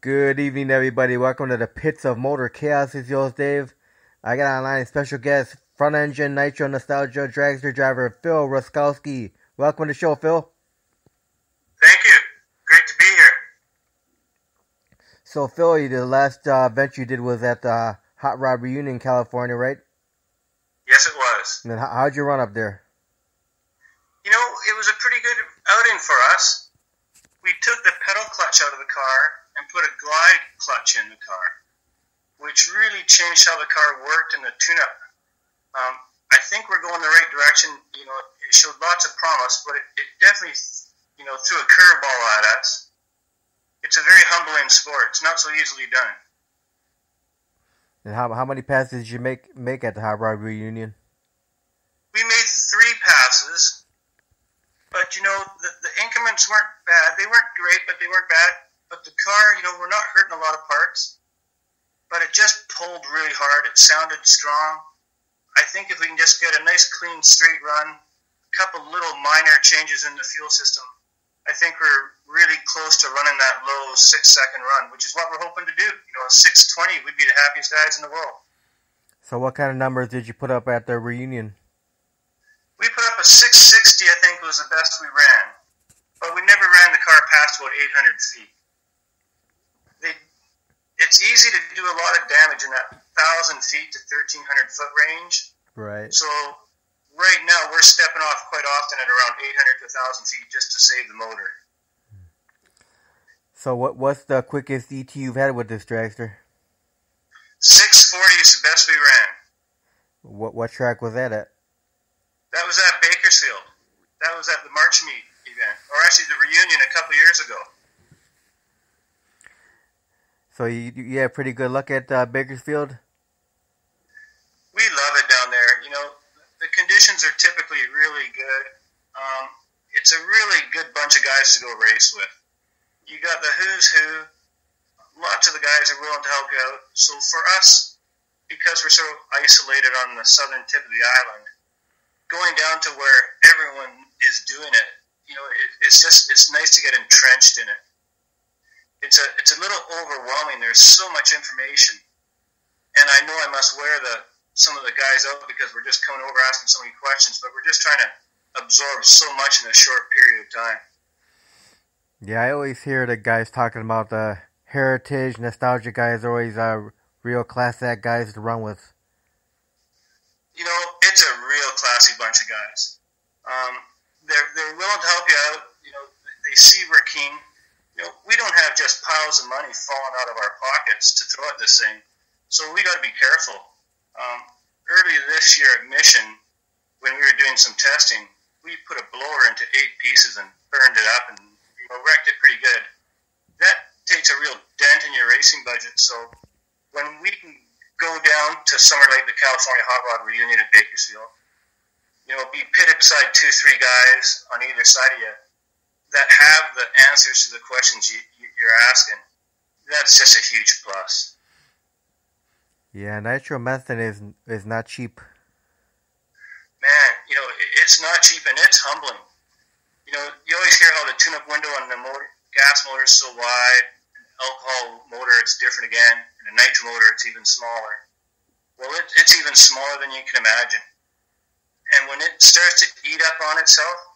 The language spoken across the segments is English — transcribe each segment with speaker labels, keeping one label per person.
Speaker 1: Good evening, everybody. Welcome to the Pits of Motor Chaos. It's yours, Dave. I got online special guest, front engine Nitro Nostalgia Dragster driver Phil Ruskowski. Welcome to the show, Phil.
Speaker 2: Thank you. Great to be here.
Speaker 1: So, Phil, the last event you did was at the Hot Rod Reunion in California, right?
Speaker 2: Yes, it was.
Speaker 1: And then how'd you run up there?
Speaker 2: You know, it was a pretty good outing for us. We took the pedal clutch out of the car and put a glide clutch in the car, which really changed how the car worked in the tune-up. I think we're going the right direction. You know, it showed lots of promise, but it definitely, threw a curveball at us. It's a very humbling sport. It's not so easily done.
Speaker 1: And how many passes did you make at the Hot Rod Reunion?
Speaker 2: We made 3 passes, but, the increments weren't bad. They weren't great, but they weren't bad. But the car, we're not hurting a lot of parts, but it just pulled really hard. It sounded strong. I think if we can just get a nice, clean, straight run, a couple little minor changes in the fuel system, I think we're really close to running that low 6-second run, which is what we're hoping to do. A 6:20, we'd be the happiest guys in the world.
Speaker 1: So what kind of numbers did you put up at the reunion?
Speaker 2: We put up a 660, I think was the best we ran. But we never ran the car past about 800 feet. It's easy to do a lot of damage in that 1,000 feet to 1,300 foot range.
Speaker 1: Right.
Speaker 2: So right now we're stepping off quite often at around 800 to 1,000 feet just to save the motor.
Speaker 1: So what's the quickest ET you've had with this dragster?
Speaker 2: 640 is the best we ran.
Speaker 1: What track was that at?
Speaker 2: That was at Bakersfield. That was at the March Meet event, or actually the reunion a couple years ago.
Speaker 1: So you had pretty good luck at Bakersfield?
Speaker 2: We love it down there. The conditions are typically really good. It's a really good bunch of guys to go race with. You got the who's who. Lots of the guys are willing to help you out. So for us, because we're so isolated on the southern tip of the island, going down to where everyone is doing it, it's nice to get entrenched in it. It's a little overwhelming. There's so much information, and I know I must wear some of the guys out because we're just coming over asking so many questions, but we're just trying to absorb so much in a short period of time.
Speaker 1: Yeah, I always hear the guys talking about the heritage, nostalgia guys are always real class act guys to run with.
Speaker 2: It's a real classy bunch of guys. They're willing to help you out. They see we're keen. We don't have just piles of money falling out of our pockets to throw at this thing, so we got to be careful. Earlier this year at Mission, when we were doing some testing, we put a blower into 8 pieces and burned it up and wrecked it pretty good. That takes a real dent in your racing budget. So when we can go down to somewhere like the California Hot Rod Reunion at Bakersfield, be pitted beside 2-3 guys on either side of you that have the answers to the questions you're asking, that's just a huge plus.
Speaker 1: Yeah, nitromethane is not cheap.
Speaker 2: Man, it's not cheap and it's humbling. You always hear how the tune-up window on the gas motor is so wide, an alcohol motor it's different again, and a nitro motor it's even smaller. Well, it's even smaller than you can imagine. And when it starts to eat up on itself,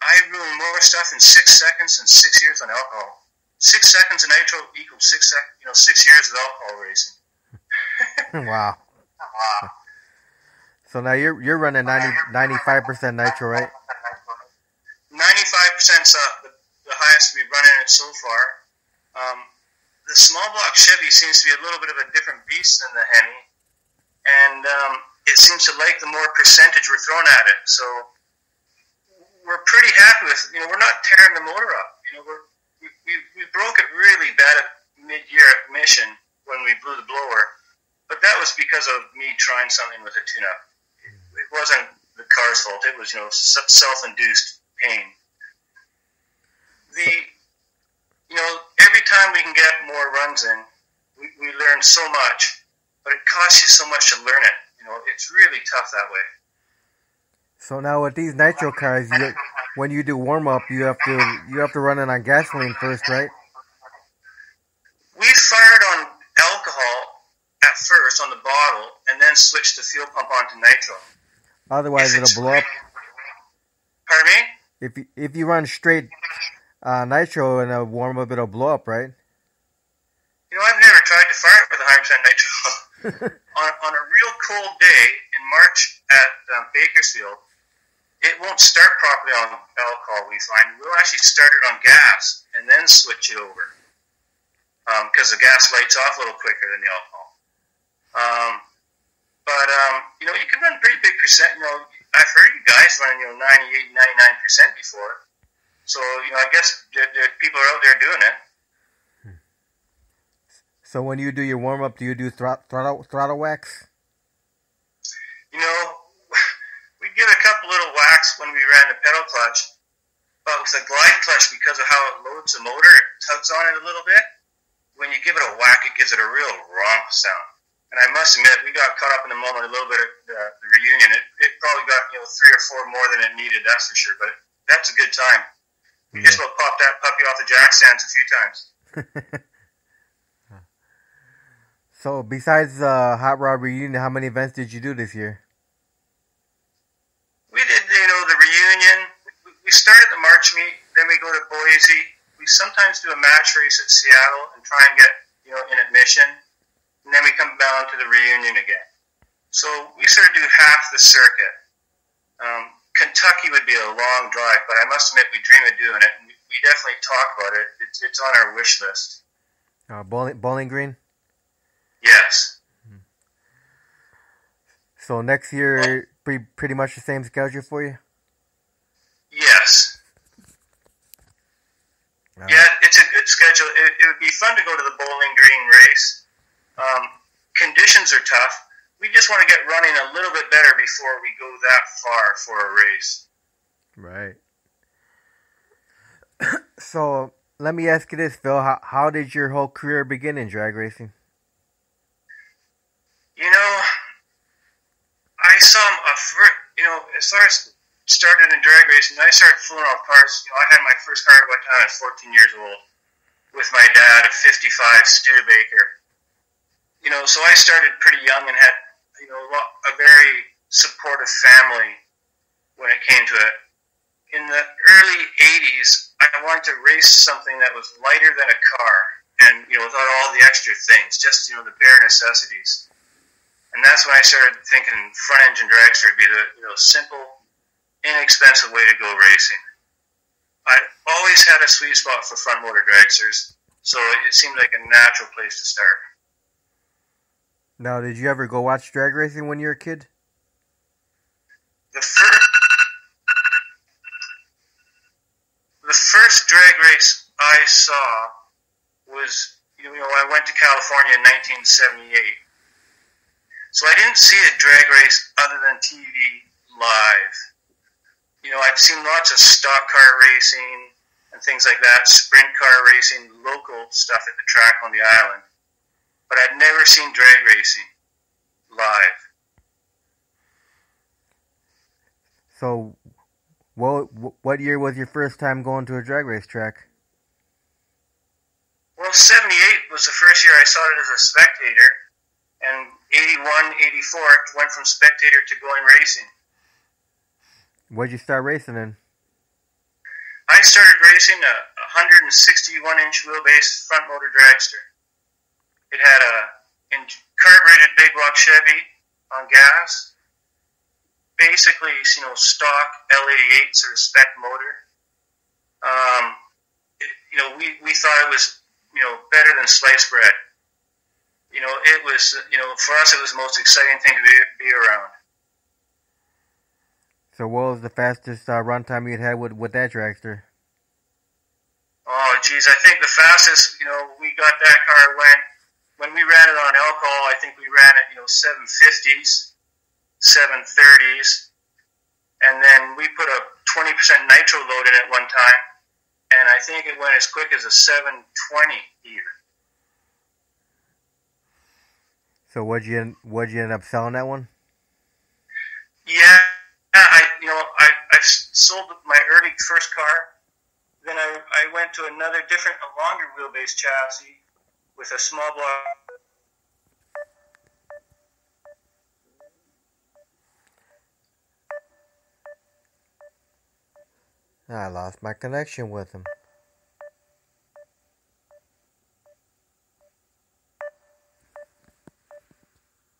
Speaker 2: I ruin more stuff in 6 seconds than 6 years on alcohol. 6 seconds of nitro equals 6 years of alcohol racing.
Speaker 1: Wow. So now you're running 95% nitro, right?
Speaker 2: 95%'s the highest we've run in it so far. The small block Chevy seems to be a little bit of a different beast than the Hemi, and it seems to like the more percentage we're throwing at it. So we're pretty happy with. We're not tearing the motor up. We broke it really bad at mid-year at Mission when we blew the blower, but that was because of me trying something with a tune-up. It wasn't the car's fault. It was self-induced pain. Every time we can get more runs in, we learn so much, but it costs you so much to learn it. It's really tough that way.
Speaker 1: So now with these nitro cars, when you do warm up, you have to run it on gasoline first, right?
Speaker 2: first on the bottle, and then switch the fuel pump onto nitro.
Speaker 1: Otherwise, it'll blow up.
Speaker 2: Pardon me?
Speaker 1: If you run straight nitro and a warm up, it'll blow up, right?
Speaker 2: You know, I've never tried to fire it with 100% nitro. on a real cold day in March at Bakersfield, it won't start properly on alcohol, we find. We'll actually start it on gas and then switch it over. Because the gas lights off a little quicker than the alcohol. You know, you can run pretty big percent. You know, I've heard you guys running, 98, 99% before. So, I guess there people are out there doing it.
Speaker 1: So when you do your warm-up, do you do throttle wax?
Speaker 2: We give a couple little whacks when we ran the pedal clutch. But with the glide clutch, because of how it loads the motor, it tugs on it a little bit. When you give it a whack, it gives it a real romp sound. And I must admit, we got caught up in the moment a little bit at the reunion. It probably got 3 or 4 more than it needed, that's for sure. But that's a good time. We just about popped that puppy off the jack stands a few times.
Speaker 1: So besides Hot Rod Reunion, how many events did you do this year?
Speaker 2: We did, the reunion. We started the March meet, then we go to Boise. We sometimes do a match race at Seattle and try and get, an admission. And then we come down to the reunion again. So we sort of do half the circuit. Kentucky would be a long drive, but I must admit we dream of doing it. And we definitely talk about it. It's on our wish list.
Speaker 1: Bowling Green?
Speaker 2: Yes.
Speaker 1: So next year, pretty much the same schedule for you?
Speaker 2: Yes. Yeah, it's a good schedule. It would be fun to go to the Bowling Green race. Conditions are tough. We just want to get running a little bit better before we go that far for a race.
Speaker 1: Right. So let me ask you this, Phil. How did your whole career begin in drag racing?
Speaker 2: I saw as far as started in drag racing, I started fooling off cars. I had my first car by the time I was 14 years old with my dad, a 55 Studebaker. So I started pretty young and had, a very supportive family when it came to it. In the early 80s, I wanted to race something that was lighter than a car and, without all the extra things, just, the bare necessities. And that's when I started thinking front-engine dragster would be the, simple, inexpensive way to go racing. I always had a sweet spot for front motor dragsters, so it seemed like a natural place to start.
Speaker 1: Now, did you ever go watch drag racing when you were a kid?
Speaker 2: The first drag race I saw was, I went to California in 1978. So I didn't see a drag race other than TV live. I've seen lots of stock car racing and things like that, sprint car racing, local stuff at the track on the island. But I'd never seen drag racing live.
Speaker 1: So, what year was your first time going to a drag race track?
Speaker 2: Well, 78 was the first year I saw it as a spectator, and 81, 84 went from spectator to going racing.
Speaker 1: What'd you start racing in?
Speaker 2: I started racing a 161-inch wheelbase front motor dragster. It had a carbureted big block Chevy on gas. Basically, stock L88 sort of spec motor. We thought it was, better than sliced bread. It was, for us, it was the most exciting thing to be around.
Speaker 1: So what was the fastest run time you'd had with that dragster?
Speaker 2: Oh, geez, I think the fastest, we got that car when we ran it on alcohol, I think we ran it, 750s, 730s, and then we put a 20% nitro load in it one time, and I think it went as quick as a 720 even.
Speaker 1: So what'd you end up selling that one?
Speaker 2: Yeah, I sold my early first car. Then I went to a longer wheelbase chassis with a small block.
Speaker 1: I lost my connection with him.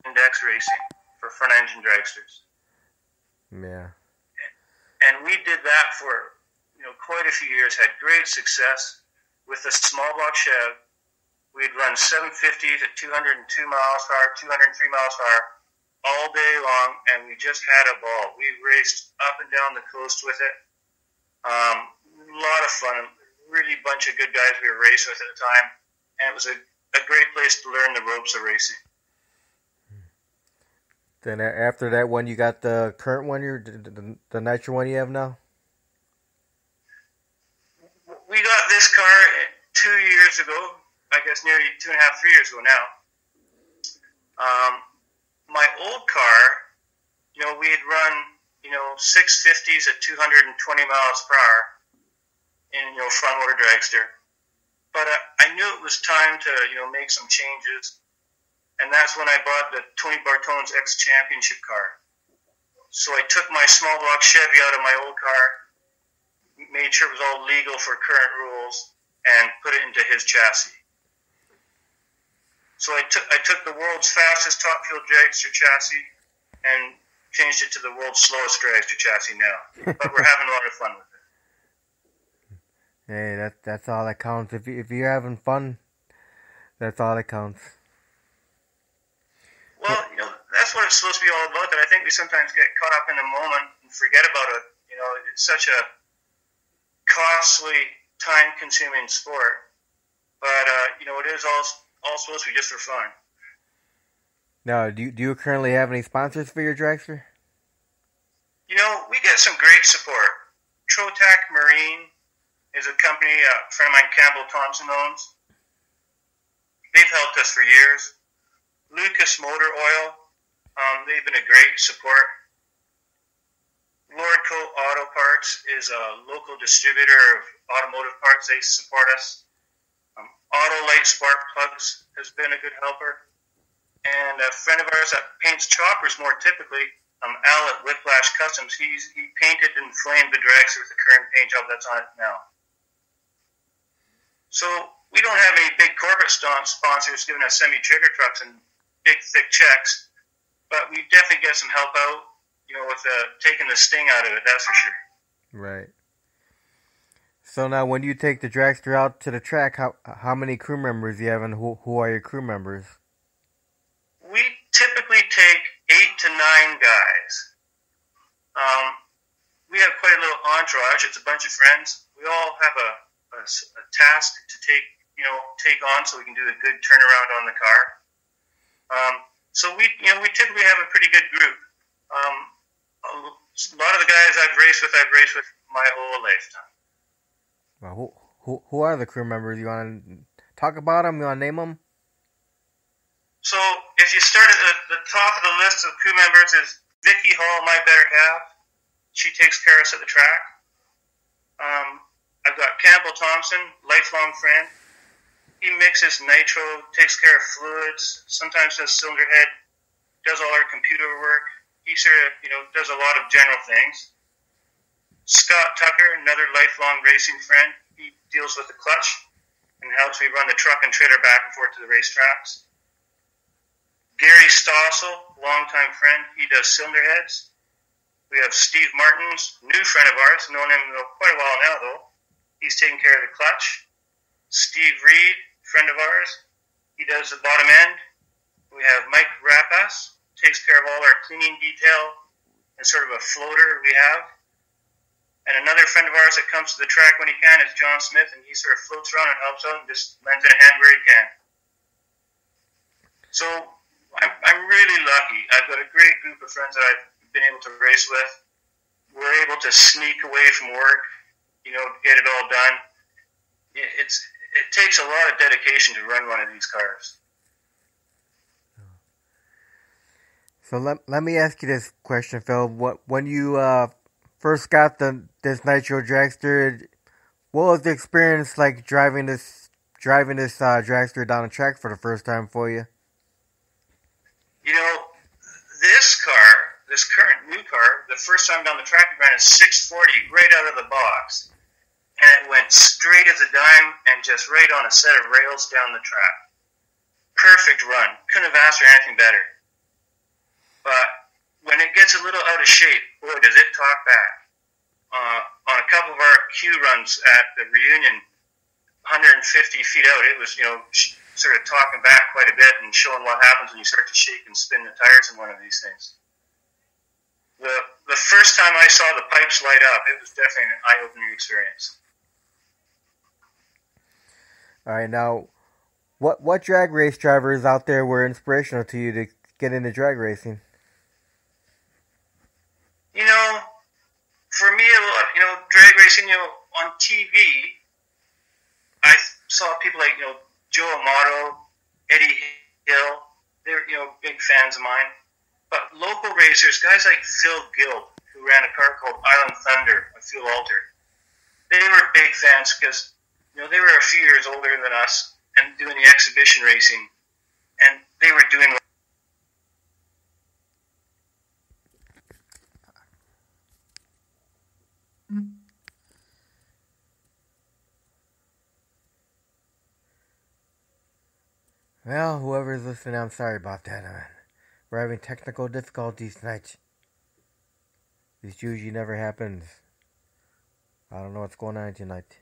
Speaker 2: Index racing for front engine dragsters.
Speaker 1: Yeah.
Speaker 2: And we did that for quite a few years. Had great success with the small block Chev. We'd run 750s at 202 miles per hour, 203 miles per hour all day long, and we just had a ball. We raced up and down the coast with it. A lot of fun. Really bunch of good guys we were racing with at the time, and it was a great place to learn the ropes of racing.
Speaker 1: Then after that one, you got the current one, the Nitro one you have now?
Speaker 2: We got this car 2 years ago, I guess nearly 2.5, 3 years ago now. My old car, we had run, 650s at 220 miles per hour in, front motor dragster. But I knew it was time to, make some changes. And that's when I bought the Tony Bartone's X-Championship car. So I took my small block Chevy out of my old car, made sure it was all legal for current rules, and put it into his chassis. So I took the world's fastest top fuel dragster chassis and changed it to the world's slowest dragster chassis now. But we're having a lot of fun with it.
Speaker 1: Hey, that's all that counts. If you're having fun, that's all that counts.
Speaker 2: Well, that's what it's supposed to be all about. That I think we sometimes get caught up in the moment and forget about it. It's such a costly, time-consuming sport. But it is all supposed to be just for fun.
Speaker 1: Now, do you currently have any sponsors for your dragster?
Speaker 2: We get some great support. Trotac Marine is a company a friend of mine, Campbell Thompson, owns. They've helped us for years. Lucas Motor Oil, they've been a great support. Lordco Auto Parts is a local distributor of automotive parts. They support us. Autolite Spark Plugs has been a good helper. And a friend of ours that paints choppers more typically, Al at Whiplash Customs, he painted and flamed the dragster with the current paint job that's on it now. So we don't have any big corporate sponsors giving us semi-trigger trucks and big, thick checks, but we definitely get some help out, with taking the sting out of it, that's for sure.
Speaker 1: Right. So now, when you take the dragster out to the track, how many crew members do you have, and who are your crew members?
Speaker 2: We typically take 8 to 9 guys. We have quite a little entourage. It's a bunch of friends. We all have a task to take on, so we can do a good turnaround on the car. So we typically have a pretty good group. A lot of the guys I've raced with my whole lifetime.
Speaker 1: Well, who are the crew members? You want to talk about them? You want to name them?
Speaker 2: So if you start at the top of the list of crew members is Vicky Hall, my better half. She takes care of us at the track. I've got Campbell Thompson, lifelong friend. He mixes nitro, takes care of fluids, sometimes does cylinder head, does all our computer work. He sort of, does a lot of general things. Scott Tucker, another lifelong racing friend. He deals with the clutch and helps me run the truck and trailer back and forth to the racetracks. Gary Stossel, longtime friend. He does cylinder heads. We have Steve Martins, new friend of ours, known him quite a while now, though. He's taking care of the clutch. Steve Reed, friend of ours. He does the bottom end. We have Mike Rapas, takes care of all our cleaning detail and sort of a floater we have. And another friend of ours that comes to the track when he can is John Smith, and he sort of floats around and helps out and just lends a hand where he can. So I'm really lucky. I've got a great group of friends that I've been able to race with. We're able to sneak away from work, get it all done. It takes a lot of dedication to run one of these cars.
Speaker 1: So let me ask you this question, Phil. When you first got this Nitro Dragster, what was the experience like driving this dragster down the track for the first time for you?
Speaker 2: This car, this current new car, the first time down the track, it ran a 640 right out of the box. And it went straight as a dime and just right on a set of rails down the track. Perfect run. Couldn't have asked for anything better. But when it gets a little out of shape, boy, does it talk back. On a couple of our Q runs at the reunion, 150 feet out, it was, sort of talking back quite a bit and showing what happens when you start to shake and spin the tires in one of these things. The first time I saw the pipes light up, it was definitely an eye-opening experience.
Speaker 1: All right, now, what drag race drivers out there were inspirational to you to get into drag racing?
Speaker 2: For me, drag racing, on TV, I saw people like, Joe Amato, Eddie Hill. They're, big fans of mine. But local racers, guys like Phil Gill, who ran a car called Island Thunder, a fuel alter, they were big fans because, they were a few years older than us and doing the exhibition racing. And they were doing
Speaker 1: Well, whoever's listening, I'm sorry about that. We're having technical difficulties tonight. This usually never happens. I don't know what's going on tonight.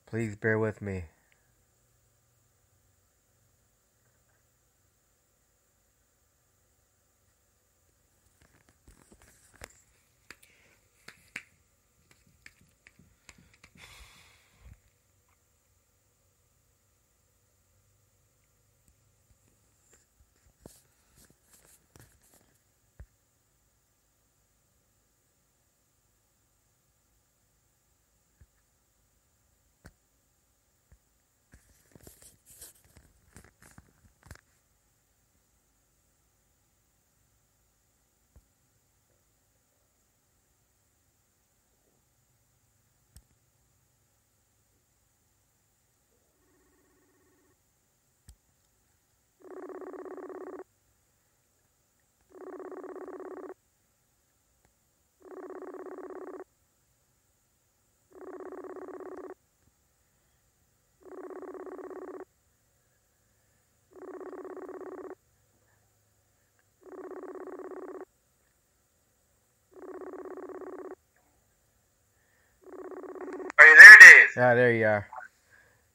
Speaker 1: Please bear with me. Are you there, Dave? Yeah, there you are.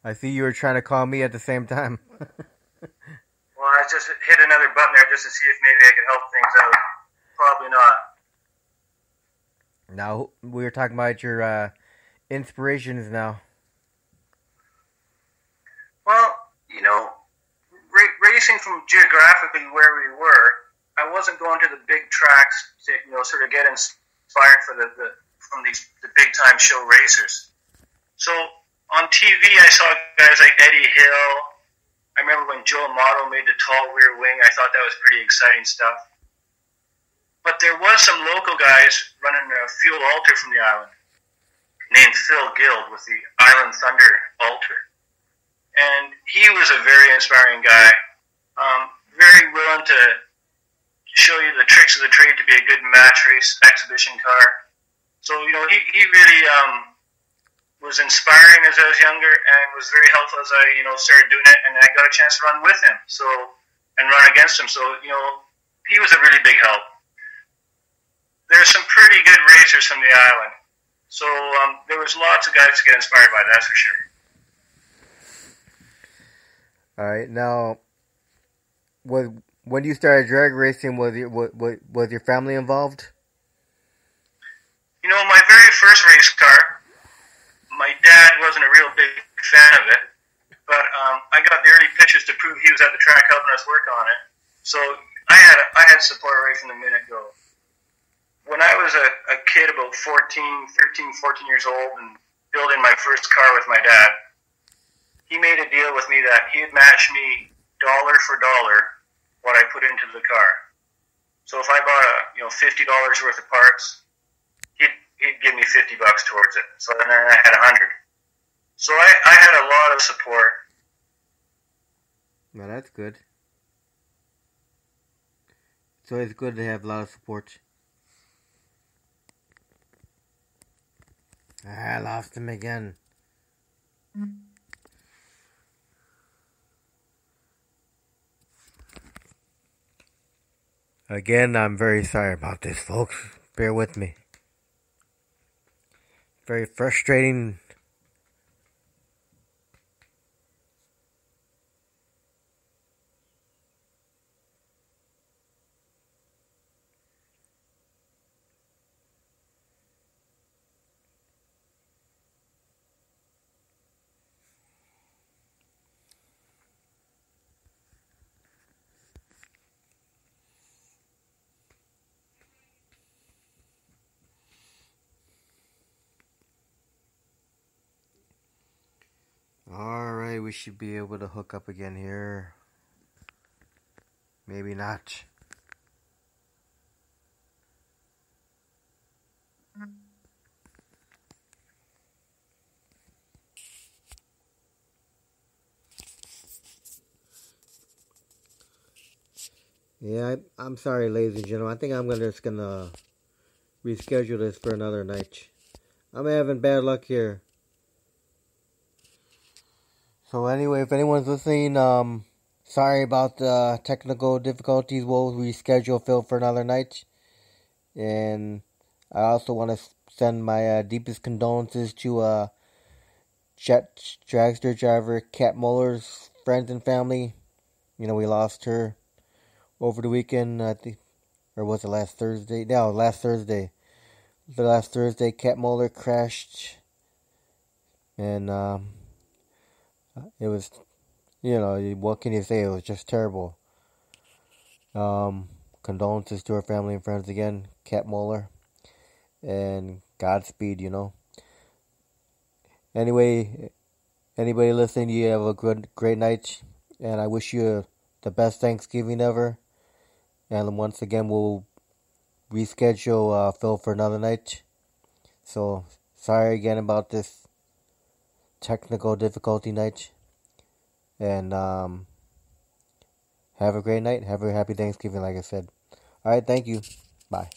Speaker 1: I see you were trying to call me at the same time.
Speaker 2: Well, I just hit another button there just to see if maybe I could help things out. Probably not.
Speaker 1: Now, we were talking about your inspirations now.
Speaker 2: Well, racing from geographically where we were, I wasn't going to the big tracks to, sort of get inspired for the big time show racers. So on TV, I saw guys like Eddie Hill. I remember when Joe Amato made the tall rear wing. I thought that was pretty exciting stuff. But there was some local guys running a fuel alter from the island named Phil Gill with the Island Thunder alter. And he was a very inspiring guy, very willing to show you the tricks of the trade to be a good match race exhibition car. So, he really was inspiring as I was younger and was very helpful as I, started doing it, and I got a chance to run with him and run against him. So, he was a really big help. There's some pretty good racers from the island. So there was lots of guys to get inspired by, that's for sure.
Speaker 1: All right, now, when you started drag racing, was your family involved?
Speaker 2: My very first race car, my dad wasn't a real big fan of it, but I got the early pictures to prove he was at the track helping us work on it. So I had support right from the minute go. When I was a kid, about 13, 14 years old, and building my first car with my dad, he made a deal with me that he'd match me dollar for dollar what I put into the car. So if I bought $50 worth of parts, he'd give me $50 towards it. So then I had $100. So I had a lot of support.
Speaker 1: Well, that's good. So it's good to have a lot of support. I lost him again. Again, I'm very sorry about this, folks. Bear with me. Very frustrating. Alright, we should be able to hook up again here. Maybe not. Yeah, I'm sorry, ladies and gentlemen. I think I'm just gonna reschedule this for another night. I'm having bad luck here. So anyway, if anyone's listening, sorry about the technical difficulties. We'll reschedule Phil for another night. And I also want to send my deepest condolences to Dragster driver Kat Muller's friends and family. You know, we lost her over the weekend, I think, or was it last Thursday? No, last Thursday. The last Thursday, Kat Muller crashed, and it was, what can you say? It was just terrible. Condolences to her family and friends again, Kat Muller, and Godspeed, Anyway, anybody listening, you have a great night, and I wish you the best Thanksgiving ever. And once again, we'll reschedule Phil for another night. So, sorry again about this technical difficulty night. And have a great night. Have a happy Thanksgiving, like I said. Alright, thank you. Bye.